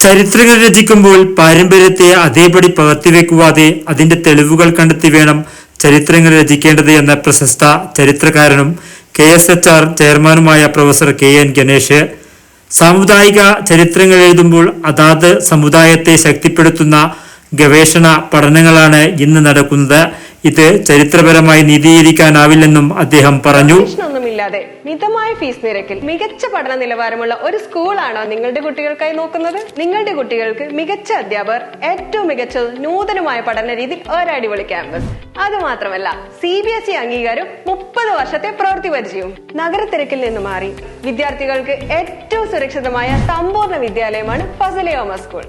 ചരിത്രങ്ങൾ രചിക്കുമ്പോൾ പാരമ്പര്യത്തെ അതേപടി പകർത്തിവെക്കുവാതെ അതിന്റെ തെളിവുകൾ കണ്ടെത്തി വേണം ചരിത്രങ്ങൾ രചിക്കേണ്ടത് എന്ന പ്രശസ്ത ചരിത്രകാരനും KSHR ചെയർമാനുമായ പ്രൊഫസർ KN ഗണേഷ് സാമുദായിക ചരിത്രങ്ങൾ എഴുതുമ്പോൾ അതാത് സമുദായത്തെ ശക്തിപ്പെടുത്തുന്ന ഗവേഷണ പഠനങ്ങളാണ് ഇന്ന് നടക്കുന്നത്. ഇത് ചരിത്രപരമായി നീതീകരിക്കാനാവില്ലെന്നും അദ്ദേഹം പറഞ്ഞു. മിതമായ ഫീസ് നിരക്കിൽ മികച്ച പഠന നിലവാരമുള്ള ഒരു സ്കൂളാണോ നിങ്ങളുടെ കുട്ടികൾക്കായി നോക്കുന്നത്? നിങ്ങളുടെ കുട്ടികൾക്ക് മികച്ച അധ്യാപകർ, ഏറ്റവും മികച്ചത് നൂതനമായ പഠന രീതി, ഒരു അടിപൊളി ക്യാമ്പസ്. അത് മാത്രമല്ല CBSE അംഗീകാരം, 30 വർഷത്തെ പ്രവൃത്തി പരിചയവും. നഗരത്തിരക്കിൽ നിന്ന് മാറി വിദ്യാർത്ഥികൾക്ക് ഏറ്റവും സുരക്ഷിതമായ സമ്പൂർണ്ണ വിദ്യാലയമാണ് ഫസലിയോമ സ്കൂൾ.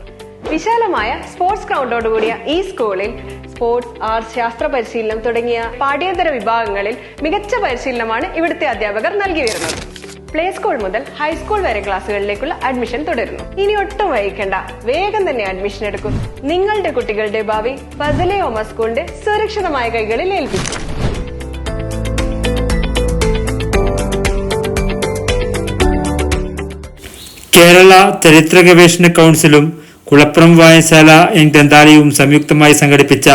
വിശാലമായ സ്പോർട്സ് ഗ്രൗണ്ടോടുകൂടിയ ഈ സ്കൂളിൽ സ്പോർട്സ്, ആർട്സ്, ശാസ്ത്ര പരിശീലനം തുടങ്ങിയ പാഠ്യേതര വിഭാഗങ്ങളിൽ മികച്ച പരിശീലനമാണ് ഇവിടുത്തെ അധ്യാപകർ നൽകി വരുന്നത്. പ്ലേ സ്കൂൾ മുതൽ ഹൈസ്കൂൾ വരെ ക്ലാസുകളിലേക്കുള്ള അഡ്മിഷൻ തുടരുന്നു. ഇനി ഒട്ടും വൈകിക്കേണ്ട, വേഗം തന്നെ അഡ്മിഷൻ എടുക്കും. നിങ്ങളുടെ കുട്ടികളുടെ ഭാവി ഫസലിയോമ സ്കൂളിന്റെ സുരക്ഷിതമായ കൈകളിൽ ഏൽപ്പിക്കും. കേരള ചരിത്ര ഗവേഷണ കൗൺസിലും കുളപ്പുറം വായനശാല ഗ്രന്ഥാലയവും സംയുക്തമായി സംഘടിപ്പിച്ച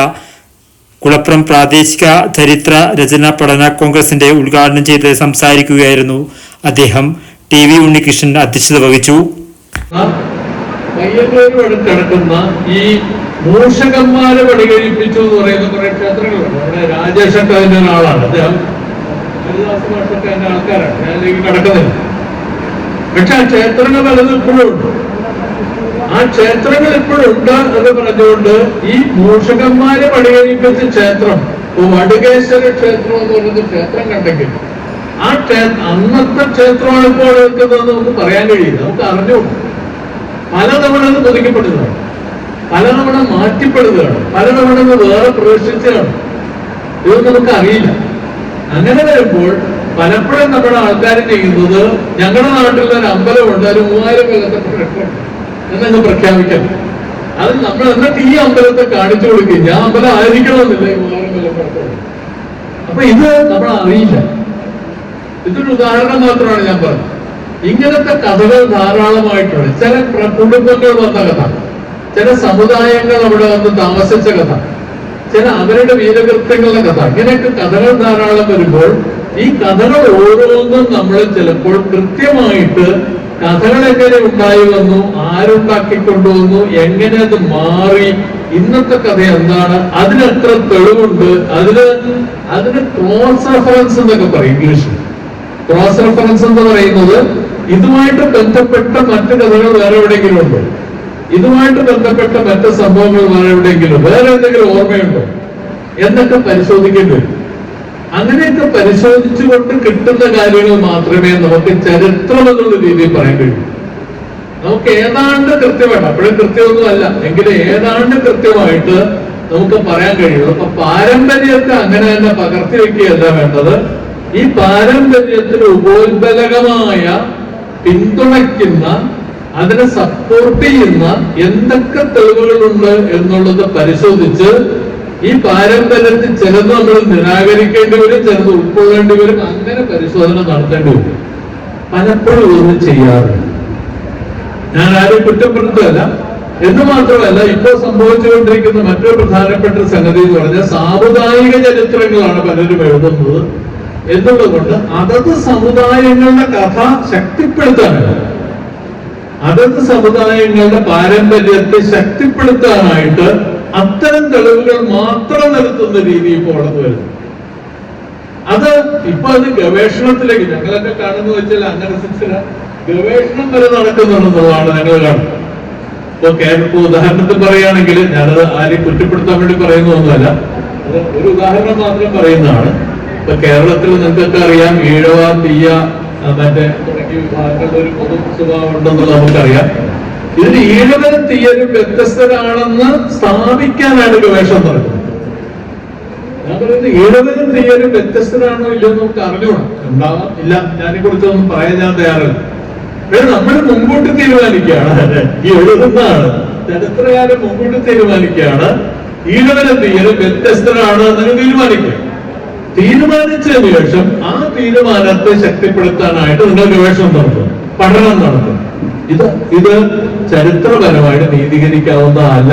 കുളപ്പുറം പ്രാദേശിക ചരിത്ര രചനാ പഠന കോൺഗ്രസിന്റെ ഉദ്ഘാടനം ചെയ്ത് സംസാരിക്കുകയായിരുന്നു അദ്ദേഹം. TV ഉണ്ണികൃഷ്ണൻ അധ്യക്ഷത വഹിച്ചു. കിടക്കുന്ന ഈ മൂഷകന്മാരെ പടികരിപ്പിച്ചു എന്ന് പറയുന്ന കുറെ ക്ഷേത്രങ്ങളുണ്ട്. അവിടെ രാജേഷൊക്കെ അതിന്റെ ഒരാളാണ്, അദ്ദേഹം ഹരിദാസ് മാഷൊക്കെ അതിന്റെ ആൾക്കാരാണ്. ഞാനിലേക്ക് കടക്കുന്നില്ല. പക്ഷെ ആ ക്ഷേത്രങ്ങൾ പലതും ഇപ്പോഴും ഉണ്ട്. ആ ക്ഷേത്രങ്ങൾ ഇപ്പോഴുണ്ട് എന്ന് പറഞ്ഞുകൊണ്ട് ഈ മൂഷകന്മാരെ പടികരിപ്പിച്ച ക്ഷേത്രം, വടുകേശ്വര ക്ഷേത്രം എന്ന് പറയുന്ന ക്ഷേത്രം കണ്ടെങ്കിൽ ആ അന്നത്തെ ക്ഷേത്രമാണ് ഇപ്പോൾ നിൽക്കുന്നതെന്ന് നമുക്ക് പറയാൻ കഴിയില്ല. നമുക്ക് അറിഞ്ഞുകൂടാ. പലതവണ അത് പുതുക്കപ്പെടുന്നതാണ്, പലതവണ മാറ്റിപ്പെടുന്നതാണ്, പലതവണ വേറെ പ്രവേശിച്ചതാണ്. ഇതൊന്നും നമുക്ക് അറിയില്ല. അങ്ങനെ വരുമ്പോൾ പലപ്പോഴും നമ്മുടെ ആൾക്കാർ ചെയ്യുന്നത്, ഞങ്ങളുടെ നാട്ടിൽ ഒരു അമ്പലമുണ്ട്, ഒരു 3000 കൊല്ലത്തെ എന്നങ്ങ് പ്രഖ്യാപിക്കണം. അത് നമ്മൾ എന്നിട്ട് ഈ അമ്പലത്തെ കാണിച്ചു കൊടുക്കും. ഞാൻ അമ്പലം ആയിരിക്കണമെന്നില്ല ഈ 3000 കൊല്ലം പഴക്കമുള്ളത്. അപ്പൊ ഇത് നമ്മൾ അറിയില്ല. ഇതൊരു ഉദാഹരണം മാത്രമാണ് ഞാൻ പറഞ്ഞത്. ഇങ്ങനത്തെ കഥകൾ ധാരാളമായിട്ടുണ്ട്. ചില കുടുംബങ്ങൾ വന്ന കഥ, ചില സമുദായങ്ങൾ അവിടെ വന്ന് താമസിച്ച കഥ, ചില അവരുടെ വീരകൃത്യങ്ങളുടെ കഥ, ഇങ്ങനെയൊക്കെ കഥകൾ ധാരാളം വരുമ്പോൾ ഈ കഥകൾ ഓരോന്നും നമ്മൾ ചിലപ്പോൾ കൃത്യമായിട്ട് കഥകൾ എങ്ങനെ ഉണ്ടായി വന്നു, ആരുണ്ടാക്കിക്കൊണ്ടുവന്നു, എങ്ങനെ അത് മാറി, ഇന്നത്തെ കഥ എന്താണ്, അതിനെത്ര തെളിവുണ്ട്, അതിന് ക്രോസ് റെഫറൻസ് എന്നൊക്കെ പറയും ഇംഗ്ലീഷിൽ. ക്രോസ് റെഫറൻസ് എന്ന് പറയുന്നത് ഇതുമായിട്ട് ബന്ധപ്പെട്ട മറ്റു കഥകൾ വേറെ എവിടെയെങ്കിലും ഉണ്ടോ, ഇതുമായിട്ട് ബന്ധപ്പെട്ട മറ്റു സംഭവങ്ങൾ വേറെ എവിടെയെങ്കിലും, വേറെ എന്തെങ്കിലും ഓർമ്മയുണ്ടോ എന്നൊക്കെ പരിശോധിക്കേണ്ടി വരും. അങ്ങനെയൊക്കെ പരിശോധിച്ചുകൊണ്ട് കിട്ടുന്ന കാര്യങ്ങൾ മാത്രമേ നമുക്ക് ചരിത്രം എന്നുള്ള രീതിയിൽ പറയാൻ കഴിയൂ. നമുക്ക് ഏതാണ്ട് കൃത്യമായിട്ട്, അപ്പോഴും കൃത്യമൊന്നും അല്ല എങ്കിലും ഏതാണ്ട് കൃത്യമായിട്ട് നമുക്ക് പറയാൻ കഴിയുള്ളൂ. അപ്പൊ പാരമ്പര്യത്തെ അങ്ങനെ തന്നെ പകർത്തി വെക്കുകയല്ല വേണ്ടത്. ഈ പാരമ്പര്യത്തിന് ഉപോത്ബലകമായ, പിന്തുണയ്ക്കുന്ന, അതിനെ സപ്പോർട്ട് ചെയ്യുന്ന എന്തൊക്കെ തെളിവുകളുണ്ട് എന്നുള്ളത് പരിശോധിച്ച് ഈ പാരമ്പര്യത്തിൽ ചിലത് നമ്മൾ നിരാകരിക്കേണ്ടി വരും, ചിലത് ഉൾക്കൊള്ളേണ്ടി വരും. അങ്ങനെ പരിശോധന നടത്തേണ്ടി വരും. പലപ്പോഴും ഇതൊന്നും ചെയ്യാറില്ല. ഞാൻ ആരും കുറ്റപ്പെടുത്തുകയല്ല. എന്ന് മാത്രമല്ല, ഇപ്പോൾ സംഭവിച്ചുകൊണ്ടിരിക്കുന്ന മറ്റൊരു പ്രധാനപ്പെട്ട സംഗതി എന്ന് പറഞ്ഞാൽ സാമുദായിക ചരിത്രങ്ങളാണ് പലരും എഴുതുന്നത് എന്നുള്ളതുകൊണ്ട് അതത് സമുദായങ്ങളുടെ കഥ ശക്തിപ്പെടുത്താനാണ്, അതത് സമുദായങ്ങളുടെ പാരമ്പര്യത്തെ ശക്തിപ്പെടുത്താനായിട്ട് അത്തരം തെളിവുകൾ മാത്രം നിർത്തുന്ന രീതി ഇപ്പോൾ വളർന്നു വരുന്നു. അത് ഗവേഷണത്തിലേക്ക് ഞങ്ങളൊക്കെ കാണുന്നു വെച്ചാൽ അങ്ങനെ ഗവേഷണം വരെ നടക്കുന്നുണ്ടെന്നുള്ളതാണ് ഞങ്ങൾ കാണുന്നത്. ഇപ്പൊ കേരളത്തിൽ ഉദാഹരണത്തിൽ പറയുകയാണെങ്കിൽ, ഞാനത് ആരെയും കുറ്റപ്പെടുത്താൻ വേണ്ടി പറയുന്നതൊന്നുമല്ല, അത് ഒരു ഉദാഹരണം മാത്രം പറയുന്നതാണ്. ഇപ്പൊ കേരളത്തിൽ നിങ്ങൾക്കൊക്കെ അറിയാം, ഈഴവ, തീയ, മറ്റേ തുടങ്ങിയ വിഭാഗങ്ങളുടെ ഒരു പൊതു സ്വഭാവം ഉണ്ടെന്നുള്ളത് നമുക്കറിയാം. ഇതിന് ഈഴവനും തീയനും വ്യത്യസ്തരാണെന്ന് സ്ഥാപിക്കാനാണ് ഗവേഷണം നടക്കുന്നത്. ഞാൻ പറയുന്നത് ഈഴവനും തീയനും വ്യത്യസ്തരാണോ ഇല്ലെന്ന് നമുക്ക് അറിഞ്ഞോണം. ഉണ്ടാവാം, ഇല്ല, ഞാനെ കുറിച്ചൊന്നും പറയാൻ ഞാൻ തയ്യാറല്ല. പക്ഷെ നമ്മൾ മുൻകൂട്ടി തീരുമാനിക്കുകയാണ്, ഈ എഴുതുന്നതാണ് ചരിത്രകാരൻ മുൻകൂട്ടി തീരുമാനിക്കുകയാണ് ഈഴവനും തീയനും വ്യത്യസ്തരാണ് എന്നൊക്കെ തീരുമാനിക്കുക. തീരുമാനിച്ചതിന് ശേഷം ആ തീരുമാനത്തെ ശക്തിപ്പെടുത്താനായിട്ട് നിങ്ങൾ ഗവേഷണം നടത്തും, പഠനം നടത്തും. ഇത് ചരിത്രപരമായിട്ട് നീതീകരിക്കാവുന്നതല്ല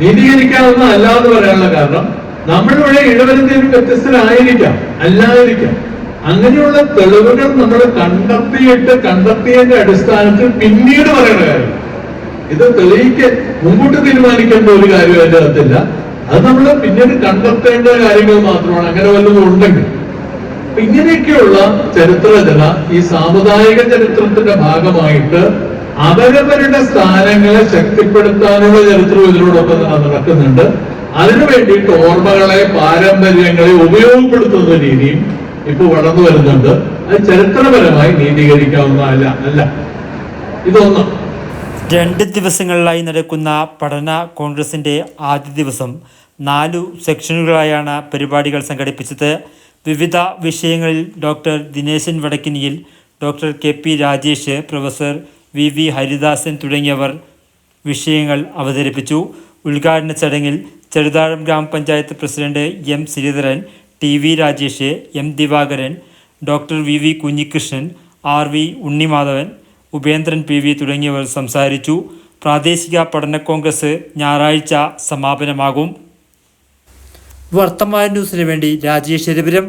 എന്ന് പറയാനുള്ള കാരണം നമ്മളിവിടെ ഇടവരുന്നതിന് വ്യത്യസ്തരായിരിക്കാം, അല്ലാതിരിക്കാം. അങ്ങനെയുള്ള തെളിവുകൾ നമ്മൾ കണ്ടെത്തിയതിന്റെ അടിസ്ഥാനത്തിൽ പിന്നീട് പറയേണ്ട കാര്യം. ഇത് മുമ്പോട്ട് തീരുമാനിക്കേണ്ട ഒരു കാര്യം അതിന്റെ അകത്തില്ല. അത് നമ്മൾ പിന്നീട് കണ്ടെത്തേണ്ട കാര്യങ്ങൾ മാത്രമാണ്, അങ്ങനെ വല്ലതും ഉണ്ടെങ്കിൽ. ഇങ്ങനെയൊക്കെയുള്ള ചരിത്രരചന ഈ സാമുദായിക ചരിത്രത്തിന്റെ ഭാഗമായിട്ട് അവരവരുടെ സ്ഥാനങ്ങളെ ശക്തിപ്പെടുത്താനുള്ള ചരിത്രം ഇതിനോടൊപ്പം തന്നെ നടക്കുന്നുണ്ട്. അതിനു വേണ്ടിയിട്ട് ഓർമ്മകളെ, പാരമ്പര്യങ്ങളെ ഉപയോഗപ്പെടുത്തുന്ന രീതിയും ഇപ്പൊ വളർന്നു വരുന്നുണ്ട്. അത് ചരിത്രപരമായി നീതീകരിക്കാവുന്നതല്ല. ഇതൊന്നും 2 ദിവസങ്ങളിലായി നടക്കുന്ന പഠന കോൺഗ്രസിൻ്റെ ആദ്യ ദിവസം 4 സെക്ഷനുകളായാണ് പരിപാടികൾ സംഘടിപ്പിച്ചത്. വിവിധ വിഷയങ്ങളിൽ doctor Dineshan Vadakkiniyil, doctor KP Rajesh, professor VV Haridasan തുടങ്ങിയവർ വിഷയങ്ങൾ അവതരിപ്പിച്ചു. ഉദ്ഘാടന ചടങ്ങിൽ Cheruthazham grama panchayat president M Sreedharan, TV Rajesh, M Divakaran, doctor VV Kunhikrishnan, RV Unnimadhavan, Upendran PV തുടങ്ങിയവർ സംസാരിച്ചു. പ്രാദേശിക പഠന കോൺഗ്രസ് ഞായറാഴ്ച സമാപനമാകും. വർത്തമാന ന്യൂസിന് വേണ്ടി രാജേഷ് രവിപുരം.